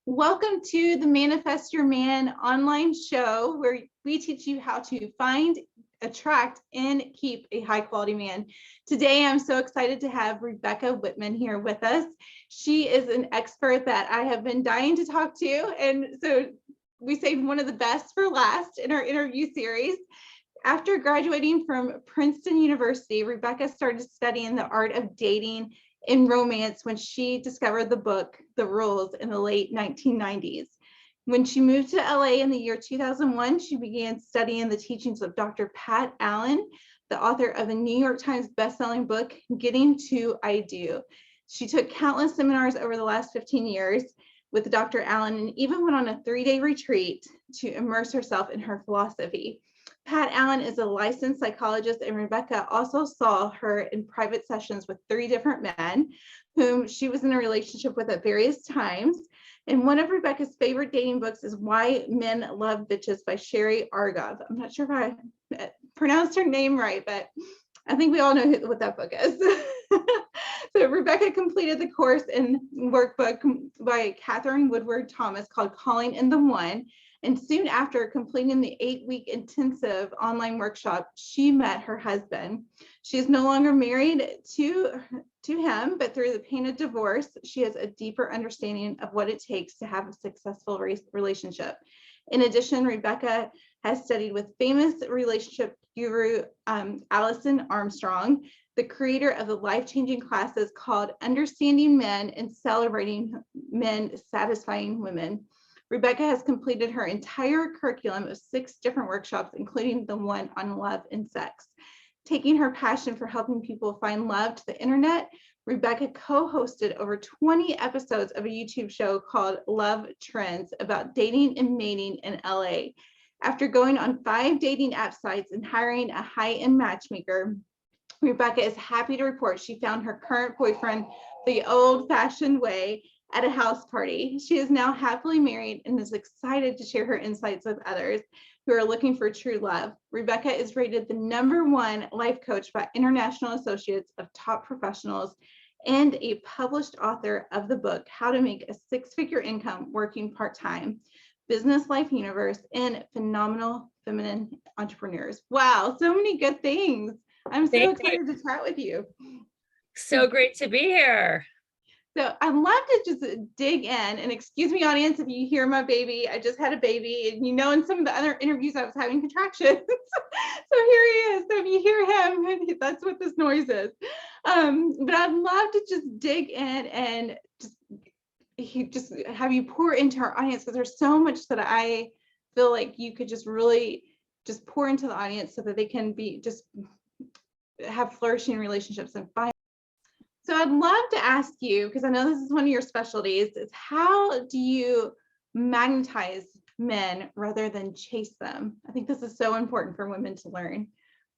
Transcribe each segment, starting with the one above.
Welcome to the Manifest Your Man online show, where we teach you how to find, attract, and keep a high quality man. Today, I'm so excited to have Rebecca Whitman here with us. She is an expert that I have been dying to talk to, and so we saved one of the best for last in our interview series. After graduating from Princeton University, Rebecca started studying the art of dating in romance when she discovered the book, The Rules, in the late 1990s. When she moved to LA in the year 2001, she began studying the teachings of Dr. Pat Allen, the author of the New York Times bestselling book, Getting to I Do. She took countless seminars over the last 15 years with Dr. Allen and even went on a 3-day retreat to immerse herself in her philosophy. Pat Allen is a licensed psychologist, and Rebecca also saw her in private sessions with 3 different men whom she was in a relationship with at various times. And one of Rebecca's favorite dating books is Why Men Love Bitches by Sherry Argov. I'm not sure if I pronounced her name right, but I think we all know what that book is. So Rebecca completed the course and workbook by Catherine Woodward Thomas called Calling in the One. And soon after completing the 8-week intensive online workshop, she met her husband. She is no longer married to him, but through the pain of divorce, she has a deeper understanding of what it takes to have a successful relationship. In addition, Rebecca has studied with famous relationship guru Allison Armstrong, the creator of the life-changing classes called Understanding Men and Celebrating Men Satisfying Women. Rebecca has completed her entire curriculum of 6 different workshops, including the one on love and sex. Taking her passion for helping people find love to the internet, Rebecca co-hosted over 20 episodes of a YouTube show called Love Trends about dating and mating in LA. After going on 5 dating app sites and hiring a high-end matchmaker, Rebecca is happy to report she found her current boyfriend the old-fashioned way at a house party. She is now happily married and is excited to share her insights with others who are looking for true love. Rebecca is rated the #1 life coach by International Associates of Top Professionals and a published author of the book, How to Make a 6-Figure Income Working Part-Time, Business Life Universe, and Phenomenal Feminine Entrepreneurs. Wow, so many good things. I'm so excited to chat with you. So great to be here. So I'd love to just dig in, and excuse me, audience, if you hear my baby. I just had a baby, and in some of the other interviews I was having contractions. So here he is. So if you hear him, that's what this noise is. But I'd love to just dig in and just have you pour into our audience, because there's so much that I feel like you could just really just pour into the audience so that they can have flourishing relationships and find. So I'd love to ask you, because I know this is one of your specialties, is how do you magnetize men rather than chase them? I think this is so important for women to learn.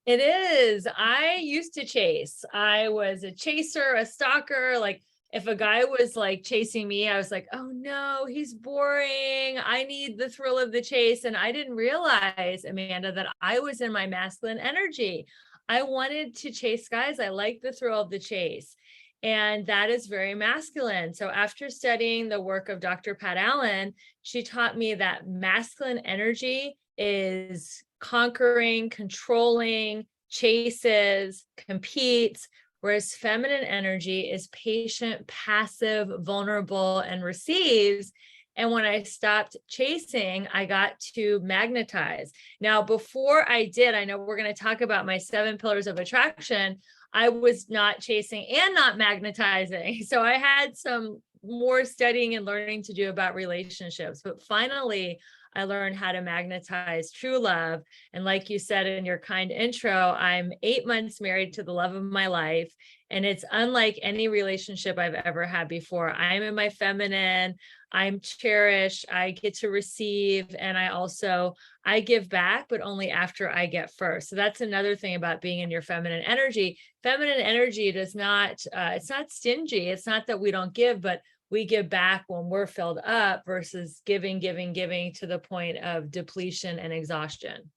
It is. I used to chase. I was a chaser, a stalker. Like if a guy was like chasing me, I was like, oh no, he's boring. I need the thrill of the chase. And I didn't realize, Amanda, that I was in my masculine energy. I wanted to chase guys. I liked the thrill of the chase. And that is very masculine. So after studying the work of Dr. Pat Allen, she taught me that masculine energy is conquering, controlling, chases, competes, whereas feminine energy is patient, passive, vulnerable, and receives. And when I stopped chasing, I got to magnetize. Now, before I did, I know we're going to talk about my 7 pillars of attraction. I was not chasing and not magnetizing. So I had some more studying and learning to do about relationships. But finally, I learned how to magnetize true love. And like you said in your kind intro, I'm 8 months married to the love of my life. And it's unlike any relationship I've ever had before. I'm in my feminine, I'm cherished, I get to receive, and I give back, but only after I get first. So that's another thing about being in your feminine energy. Feminine energy does not, it's not stingy. It's not that we don't give, but we give back when we're filled up versus giving to the point of depletion and exhaustion.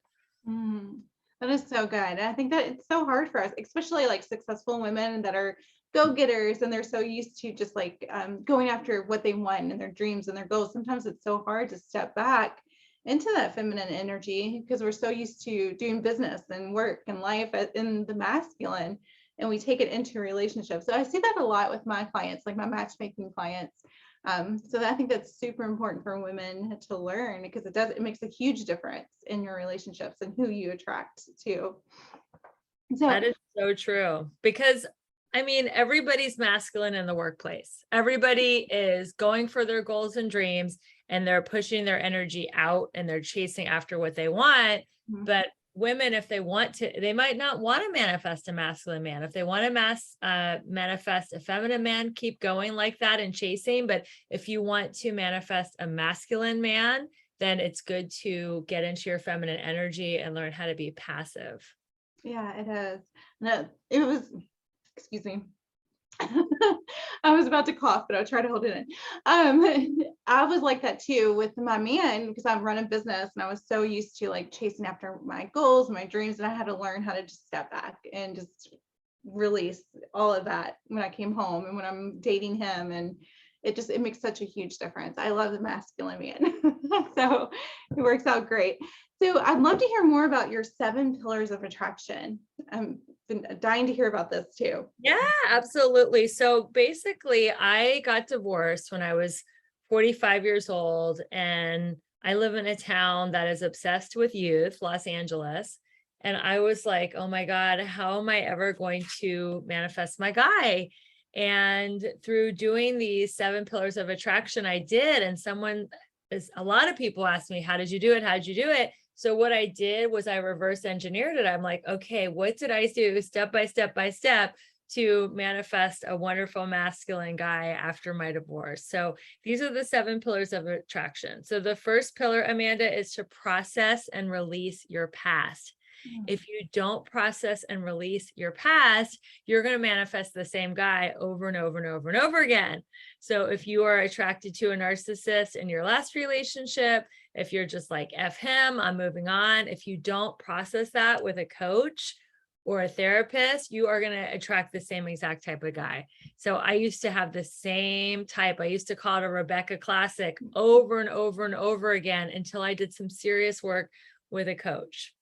That is so good. And I think that it's so hard for us, especially like successful women that are go-getters and they're so used to just like going after what they want and their dreams and their goals. Sometimes it's so hard to step back into that feminine energy because we're so used to doing business and work and life in the masculine, and we take it into relationships. So I see that a lot with my clients, like my matchmaking clients. So I think that's super important for women to learn because it makes a huge difference in your relationships and who you attract to. So That is so true, because I mean, everybody's masculine in the workplace. Everybody is going for their goals and dreams, and they're pushing their energy out and they're chasing after what they want. But women, if they want to, they might not want to manifest a masculine man. If they want to manifest a feminine man, keep going like that and chasing. But if you want to manifest a masculine man, then it's good to get into your feminine energy and learn how to be passive. yeah, it is. No, it was, excuse me. I was about to cough, but I'll try to hold it in. I was like that too with my man because I'm running business and I was so used to like chasing after my goals, my dreams, and I had to learn how to just step back and just release all of that when I came home and when I'm dating him. And it makes such a huge difference. I love the masculine man. So it works out great. So I'd love to hear more about your 7 pillars of attraction. I'm been dying to hear about this too. Yeah, absolutely. So basically, I got divorced when I was 45 years old, and I live in a town that is obsessed with youth, Los Angeles. And I was like, oh my God, how am I ever going to manifest my guy? And through doing these 7 pillars of attraction, I did. And a lot of people asked me, how did you do it? How did you do it? So what I did was I reverse engineered it. I'm like, okay, what did I do step by step by step to manifest a wonderful masculine guy after my divorce? So these are the 7 pillars of attraction. So the first pillar, Amanda, is to process and release your past. If you don't process and release your past, you're going to manifest the same guy over and over and over and over again. So if you are attracted to a narcissist in your last relationship, if you're just like, F him, I'm moving on. If you don't process that with a coach or a therapist, you are going to attract the same exact type of guy. So I used to have the same type. I used to call it a Rebecca classic over and over and over again until I did some serious work with a coach.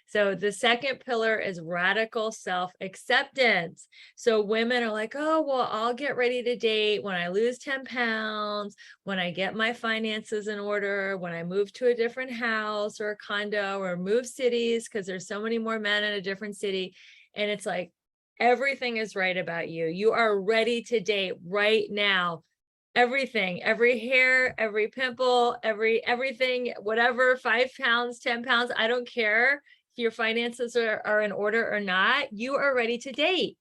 So the second pillar is radical self-acceptance. So women are like, oh, well, I'll get ready to date when I lose 10 pounds, when I get my finances in order, when I move to a different house or a condo or move cities, because there's so many more men in a different city. And it's like, everything is right about you. You are ready to date right now. Everything, every hair, every pimple, everything, whatever, 5 pounds, 10 pounds, I don't care. Your finances are in order or not, you are ready to date.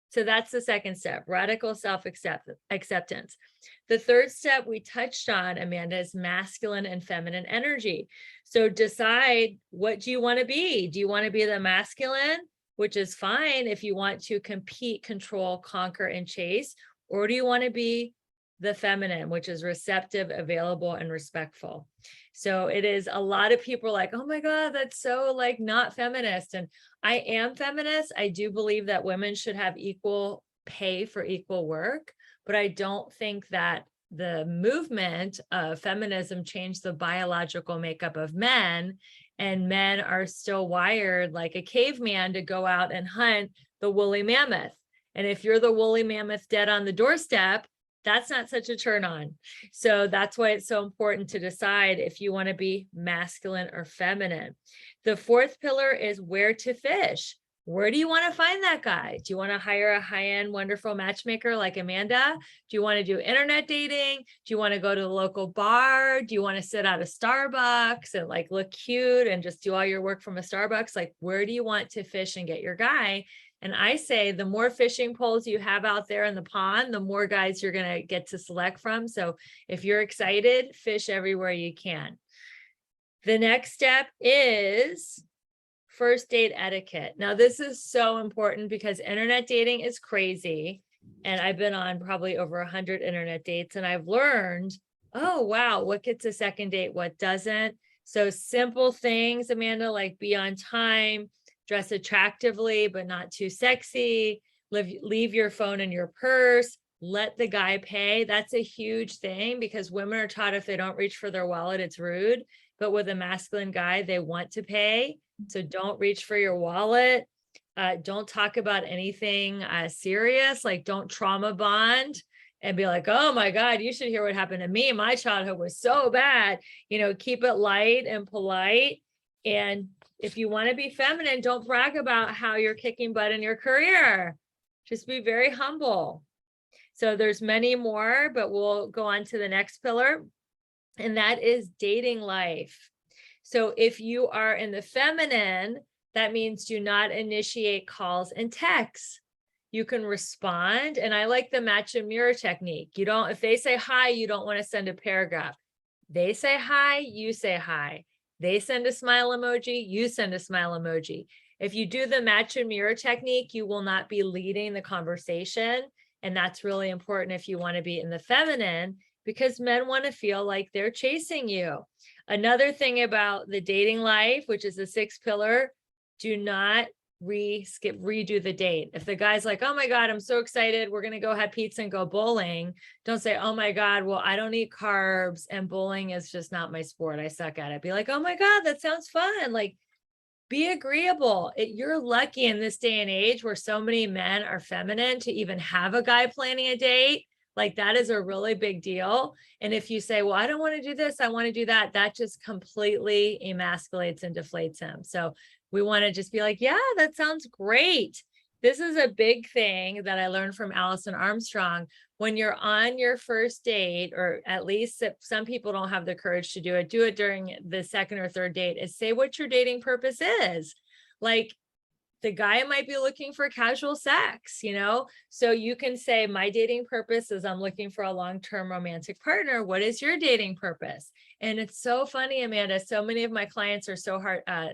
So that's the second step, radical self-acceptance. The third step we touched on, Amanda, is masculine and feminine energy. So decide, what do you want to be? Do you want to be the masculine, which is fine if you want to compete, control, conquer, and chase, or do you want to be the feminine, which is receptive, available, and respectful? So it is, a lot of people are like, oh my God, that's so like not feminist. And I am feminist. I do believe that women should have equal pay for equal work, but I don't think that the movement of feminism changed the biological makeup of men, and men are still wired like a caveman to go out and hunt the woolly mammoth. And if you're the woolly mammoth dead on the doorstep, that's not such a turn on. So that's why it's so important to decide if you want to be masculine or feminine. The fourth pillar is where to fish. Where do you want to find that guy? Do you want to hire a high-end, wonderful matchmaker like Amanda? Do you want to do internet dating? Do you want to go to the local bar? Do you want to sit at a Starbucks and like look cute and just do all your work from a Starbucks? Like, where do you want to fish and get your guy? And I say the more fishing poles you have out there in the pond, the more guys you're going to get to select from. So if you're excited, fish everywhere you can. The next step is first date etiquette. Now, this is so important because internet dating is crazy. And I've been on probably over 100 internet dates, and I've learned, oh, wow, what gets a second date, what doesn't. So simple things, Amanda, like be on time, dress attractively, but not too sexy, leave your phone in your purse, let the guy pay. That's a huge thing because women are taught if they don't reach for their wallet, it's rude. But with a masculine guy, they want to pay. So don't reach for your wallet. Don't talk about anything serious, like don't trauma bond and be like, oh my God, you should hear what happened to me. My childhood was so bad. You know, keep it light and polite. And if you want to be feminine, don't brag about how you're kicking butt in your career. Just be very humble. So there's many more, but we'll go on to the next pillar, and that is dating life. So if you are in the feminine, that means do not initiate calls and texts. You can respond. And I like the match and mirror technique. You don't, if they say hi, you don't want to send a paragraph. They say hi, you say hi. They send a smile emoji, you send a smile emoji. If you do the match and mirror technique, you will not be leading the conversation. And that's really important if you want to be in the feminine, because men want to feel like they're chasing you. Another thing about the dating life, which is the sixth pillar, do not redo the date. If the guy's like, oh my God, I'm so excited, we're going to go have pizza and go bowling. Don't say, oh my God, well, I don't eat carbs and bowling is just not my sport. I suck at it. Be like, oh my God, that sounds fun. Like, be agreeable. You're lucky in this day and age where so many men are feminine to even have a guy planning a date. Like that is a really big deal. And if you say, well, I don't want to do this, I want to do that, that just completely emasculates and deflates him. So we want to just be like, yeah, that sounds great. This is a big thing that I learned from Allison Armstrong. When you're on your first date, or at least if some people don't have the courage to do it during the second or third date, is say what your dating purpose is. Like the guy might be looking for casual sex, you know? So you can say, my dating purpose is I'm looking for a long-term romantic partner. What is your dating purpose? And it's so funny, Amanda, so many of my clients are so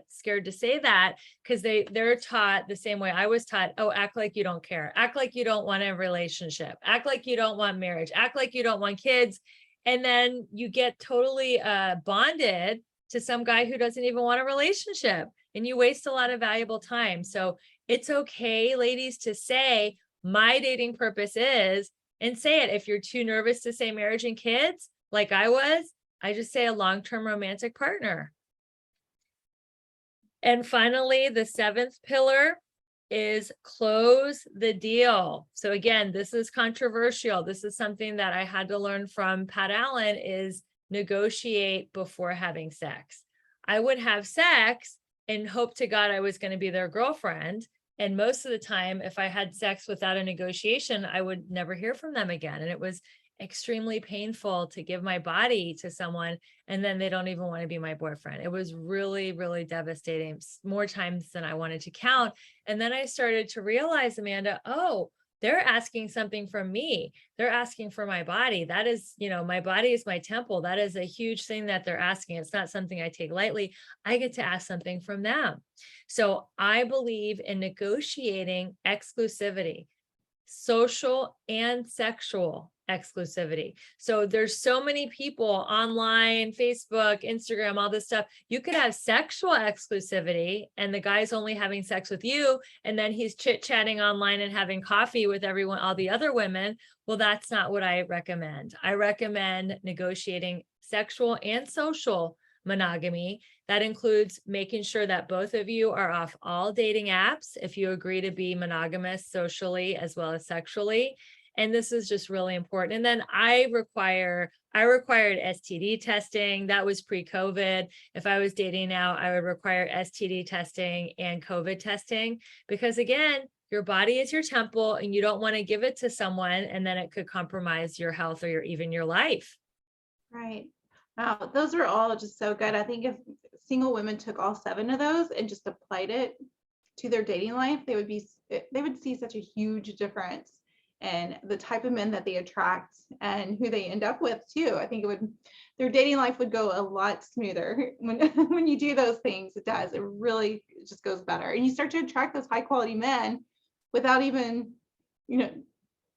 scared to say that because they're taught the same way I was taught. Oh, act like you don't care. Act like you don't want a relationship. Act like you don't want marriage. Act like you don't want kids. And then you get totally bonded to some guy who doesn't even want a relationship. And you waste a lot of valuable time. So it's okay, ladies, to say my dating purpose is, and say it. If you're too nervous to say marriage and kids, like I was, I just say a long-term romantic partner. And finally, the seventh pillar is close the deal. So again, this is controversial. This is something that I had to learn from Pat Allen, is negotiate before having sex. I would have sex and hope to God I was going to be their girlfriend. And most of the time, if I had sex without a negotiation, I would never hear from them again. And it was extremely painful to give my body to someone and then they don't even want to be my boyfriend. It was really, really devastating, more times than I wanted to count. And then I started to realize, Amanda, oh, they're asking something from me. They're asking for my body. That is, you know, my body is my temple. That is a huge thing that they're asking. It's not something I take lightly. I get to ask something from them. So I believe in negotiating exclusivity, social and sexual exclusivity. So there's so many people online, Facebook, Instagram, all this stuff. You could have sexual exclusivity and the guy's only having sex with you, and then he's chit-chatting online and having coffee with everyone, all the other women. Well, that's not what I recommend. I recommend negotiating sexual and social monogamy. That includes making sure that both of you are off all dating apps if you agree to be monogamous socially as well as sexually. And this is just really important. And then I required STD testing. That was pre-COVID. If I was dating now, I would require STD testing and COVID testing, because again, your body is your temple and you don't want to give it to someone and then it could compromise your health or even your life. Right. Wow, those are all just so good. I think if single women took all 7 of those and just applied it to their dating life, they would see such a huge difference in the type of men that they attract and who they end up with too. I think their dating life would go a lot smoother when you do those things. It does. It really just goes better, and you start to attract those high quality men without even, you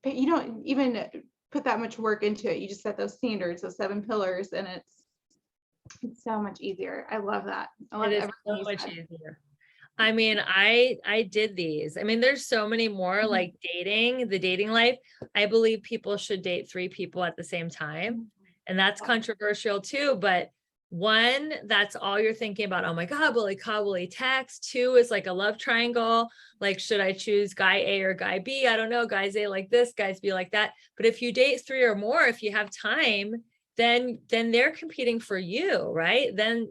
don't even put that much work into it. You just set those standards, those 7 pillars, and it's so much easier. I love that. I love it is everything so you much said. easier. I mean, I did these. I mean, there's so many more like dating, the dating life. I believe people should date 3 people at the same time. And that's controversial too, but one, that's all you're thinking about. Oh my God, will he call, will he text? 2 is like a love triangle. Like, should I choose guy A or guy B? I don't know. Guys A like this, guys B like that. But if you date 3 or more, if you have time, then they're competing for you, right? Then,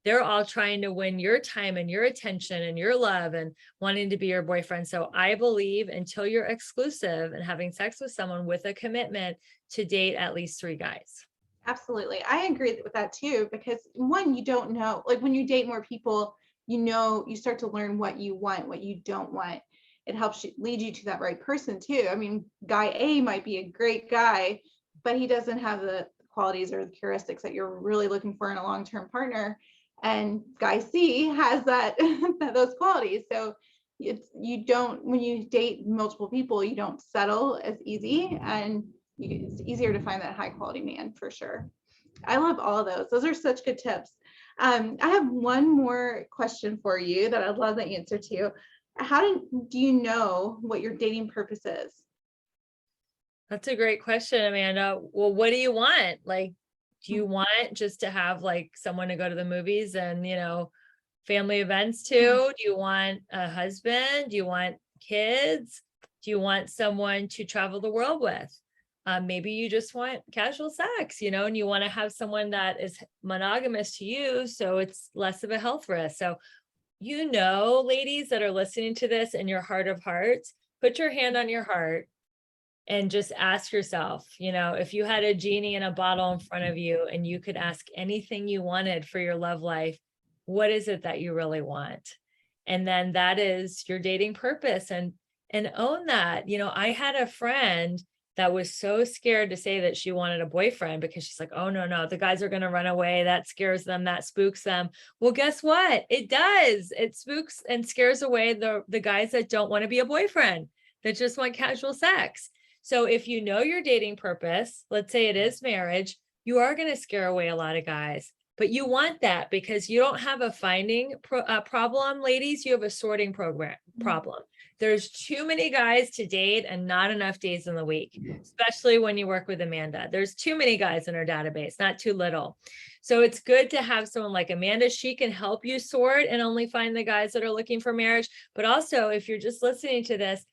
they're all trying to win your time and your attention and your love and wanting to be your boyfriend. So I believe until you're exclusive and having sex with someone with a commitment, to date at least 3 guys. Absolutely. I agree with that too, because one, you don't know, like when you date more people, you start to learn what you want, what you don't want. It helps you lead you to that right person too. I mean, guy A might be a great guy, but he doesn't have the qualities or the heuristics that you're really looking for in a long-term partner. And guy C has that those qualities. So you don't, when you date multiple people, you don't settle as easy, and it's easier to find that high quality man for sure. I love all of those. Those are such good tips. I have one more question for you that I'd love the answer to. How do you know what your dating purpose is? That's a great question, Amanda. Well, what do you want? Like, do you want just to have like someone to go to the movies and, family events to? Do you want a husband? Do you want kids? Do you want someone to travel the world with? Maybe you just want casual sex, and you want to have someone that is monogamous to you, so it's less of a health risk. So, ladies that are listening to this in your heart of hearts, put your hand on your heart and just ask yourself, if you had a genie in a bottle in front of you and you could ask anything you wanted for your love life, what is it that you really want? And then that is your dating purpose, and own that. I had a friend that was so scared to say that she wanted a boyfriend because she's like, oh no, the guys are going to run away. That scares them. That spooks them. Well, guess what? It does. It spooks and scares away the guys that don't want to be a boyfriend, that just want casual sex. So if you know your dating purpose, let's say it is marriage, you are going to scare away a lot of guys, but you want that because you don't have a finding problem, ladies. You have a sorting problem. There's too many guys to date and not enough days in the week, especially when you work with Amanda. There's too many guys in her database, not too little. So it's good to have someone like Amanda. She can help you sort and only find the guys that are looking for marriage. But also, if you're just listening to this,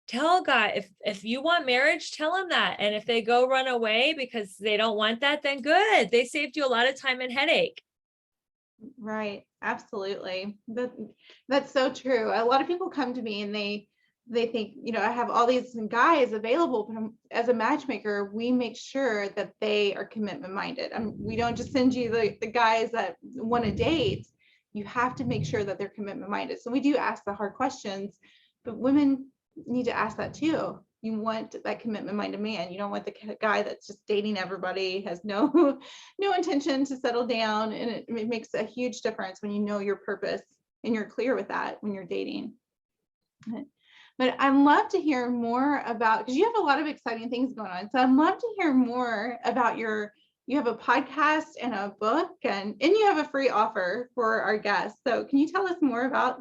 tell a guy, if you want marriage, tell him that. And if they go run away because they don't want that, then good. They saved you a lot of time and headache. Right. Absolutely. That's so true. A lot of people come to me and they think, I have all these guys available, but as a matchmaker, we make sure that they are commitment minded. We don't just send you the guys that want to date. You have to make sure that they're commitment minded. So we do ask the hard questions, but women need to ask that too. You want that commitment minded man. You don't want the guy that's just dating everybody, has no intention to settle down. And it makes a huge difference when you know your purpose and you're clear with that when you're dating. But I'd love to hear more about, because you have a lot of exciting things going on. So I'd love to hear more about you have a podcast and a book, and you have a free offer for our guests. So can you tell us more about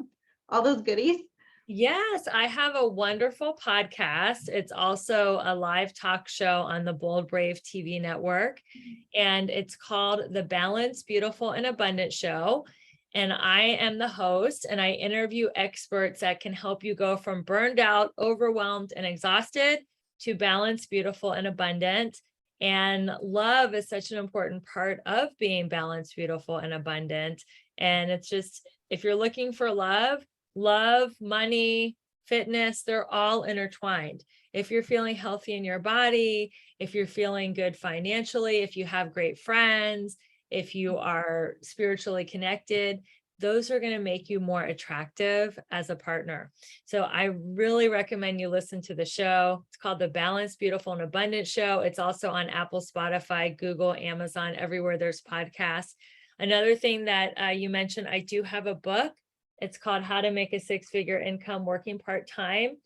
all those goodies? Yes, I have a wonderful podcast. It's also a live talk show on the Bold Brave TV network, and it's called The Balanced, Beautiful, and Abundant Show. And I am the host, and I interview experts that can help you go from burned out, overwhelmed, and exhausted to balanced, beautiful, and abundant. And love is such an important part of being balanced, beautiful, and abundant. And it's just, if you're looking for love, money, fitness, they're all intertwined. If you're feeling healthy in your body, if you're feeling good financially, if you have great friends, if you are spiritually connected, those are going to make you more attractive as a partner. So I really recommend you listen to the show. It's called The Balanced, Beautiful, and Abundant Show. It's also on Apple, Spotify, Google, Amazon, everywhere there's podcasts. Another thing that you mentioned, I do have a book. It's called How to Make a Six-Figure Income Working Part-Time.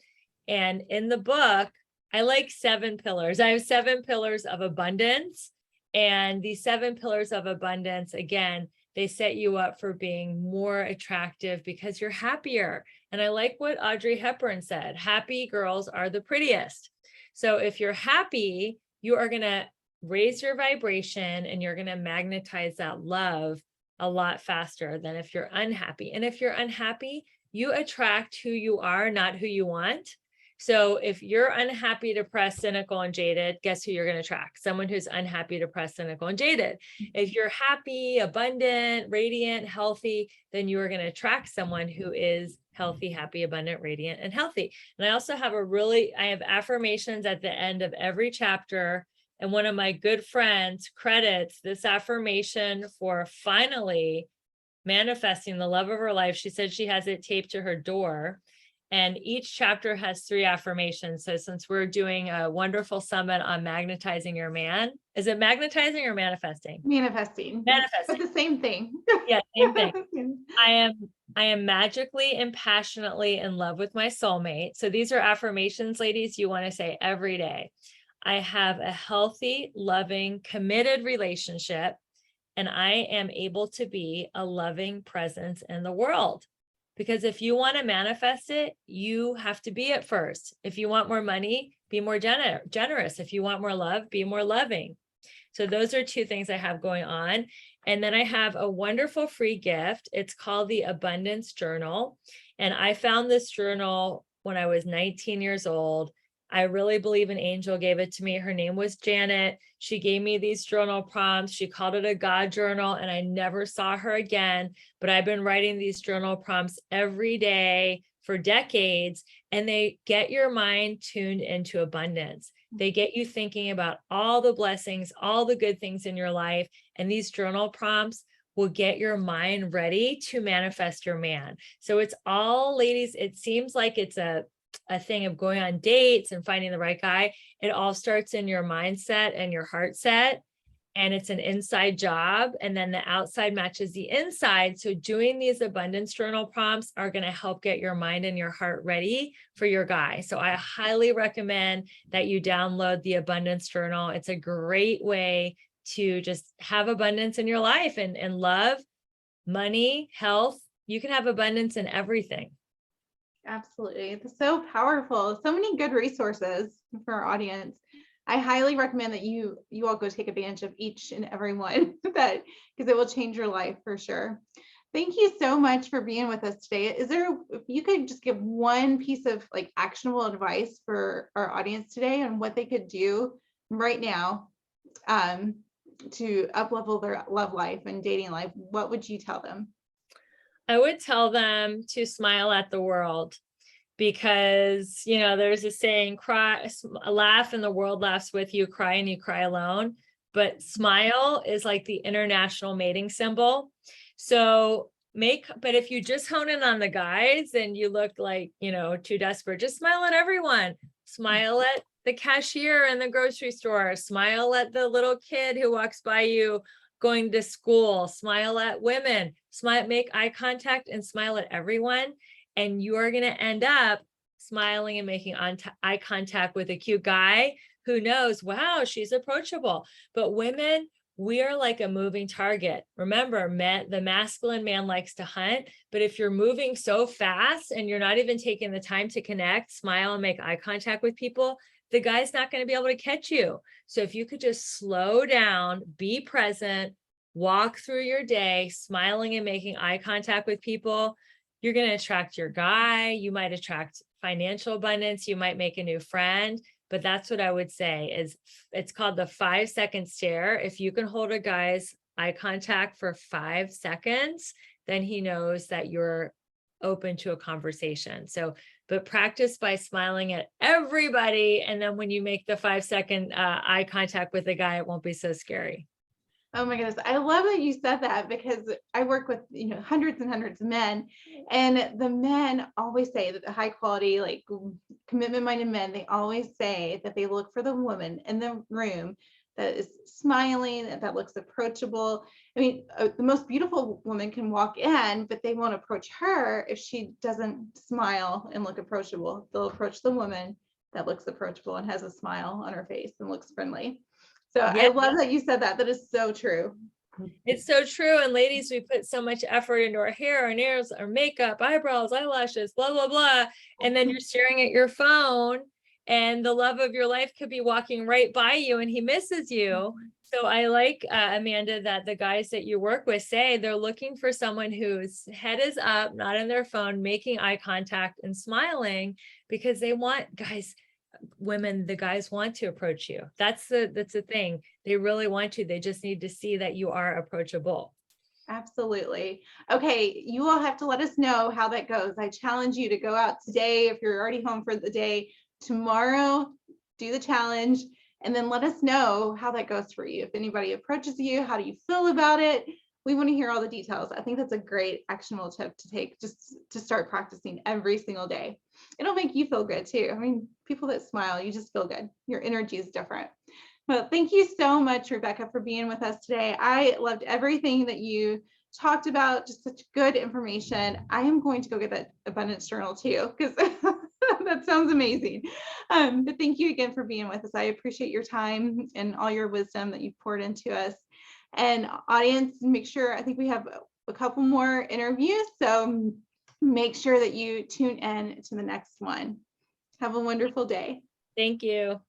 And in the book, I like 7 pillars. I have 7 pillars of abundance. And these 7 pillars of abundance, again, They set you up for being more attractive because you're happier. And I like what Audrey Hepburn said, happy girls are the prettiest. So if you're happy, you are going to raise your vibration and you're going to magnetize that love a lot faster than if you're unhappy. And if you're unhappy, you attract who you are, not who you want. So if you're unhappy, depressed, cynical, and jaded, guess who you're going to attract? Someone who's unhappy, depressed, cynical, and jaded. If you're happy, abundant, radiant, healthy, then you are going to attract someone who is healthy, happy, abundant, radiant, and healthy. And I also have I have affirmations at the end of every chapter. And one of my good friends credits this affirmation for finally manifesting the love of her life. She said she has it taped to her door. And each chapter has 3 affirmations. So since we're doing a wonderful summit on magnetizing your man, is it magnetizing or manifesting? Manifesting. Manifesting. But the same thing. Yeah, same thing. I am magically and passionately in love with my soulmate. So these are affirmations, ladies, you want to say every day. I have a healthy, loving, committed relationship, and I am able to be a loving presence in the world. Because if you want to manifest it, you have to be it first. If you want more money, be more generous. If you want more love, be more loving. So those are 2 things I have going on. And then I have a wonderful free gift. It's called the Abundance Journal. And I found this journal when I was 19 years old. I really believe an angel gave it to me. Her name was Janet. She gave me these journal prompts. She called it a God journal, and I never saw her again. But I've been writing these journal prompts every day for decades, and they get your mind tuned into abundance. They get you thinking about all the blessings, all the good things in your life. And these journal prompts will get your mind ready to manifest your man. So it's all, ladies, it seems like it's a thing of going on dates and finding the right guy. It all starts in your mindset and your heart set. And it's an inside job. And then the outside matches the inside. So doing these abundance journal prompts are going to help get your mind and your heart ready for your guy. So I highly recommend that you download the abundance journal. It's a great way to just have abundance in your life and love, money, health. You can have abundance in everything. Absolutely. It's so powerful. So many good resources for our audience. I highly recommend that you all go take advantage of each and every one because it will change your life for sure. Thank you so much for being with us today. If you could just give one piece of like actionable advice for our audience today on what they could do right now to up-level their love life and dating life, what would you tell them? I would tell them to smile at the world because, there's a saying, laugh and the world laughs with you, cry and you cry alone. But smile is like the international mating symbol. So but if you just hone in on the guys and you look like, too desperate, just smile at everyone. Smile at the cashier in the grocery store. Smile at the little kid who walks by you going to school. Smile at women. Smile, make eye contact and smile at everyone. And you are going to end up smiling and making eye contact with a cute guy who knows, wow, she's approachable. But women, we are like a moving target. Remember, the masculine man likes to hunt, but if you're moving so fast and you're not even taking the time to connect, smile, and make eye contact with people, the guy's not going to be able to catch you. So if you could just slow down, be present, walk through your day, smiling and making eye contact with people, you're going to attract your guy. You might attract financial abundance. You might make a new friend. But that's what I would say is it's called the 5-second stare. If you can hold a guy's eye contact for 5 seconds, then he knows that you're open to a conversation. But practice by smiling at everybody. And then when you make the 5-second eye contact with the guy, it won't be so scary. Oh my goodness. I love that you said that because I work with, hundreds and hundreds of men, and the men always say that the high quality, like commitment minded men, they always say that they look for the woman in the room that is smiling, that looks approachable. I mean, the most beautiful woman can walk in, but they won't approach her if she doesn't smile and look approachable. They'll approach the woman that looks approachable and has a smile on her face and looks friendly. So yeah. I love that you said that. That is so true. It's so true. And ladies, we put so much effort into our hair, our nails, our makeup, eyebrows, eyelashes, blah, blah, blah. And then you're staring at your phone and the love of your life could be walking right by you and he misses you. So I like, Amanda, that the guys that you work with say they're looking for someone whose head is up, not in their phone, making eye contact and smiling, because they want, guys, women, the guys want to approach you. That's the thing. They really want to. They just need to see that you are approachable. Absolutely. Okay, you all have to let us know how that goes. I challenge you to go out today if you're already home for the day. Tomorrow, do the challenge and then let us know how that goes for you. If anybody approaches you, how do you feel about it? We want to hear all the details. I think that's a great actionable tip to take, just to start practicing every single day. It'll make you feel good too. I mean, people that smile, you just feel good. Your energy is different. Well, thank you so much, Rebecca, for being with us today. I loved everything that you talked about, just such good information. I am going to go get that abundance journal too, because that sounds amazing. But thank you again for being with us. I appreciate your time and all your wisdom that you've poured into us. And audience, make sure, I think we have a couple more interviews, so make sure that you tune in to the next one. Have a wonderful day. Thank you.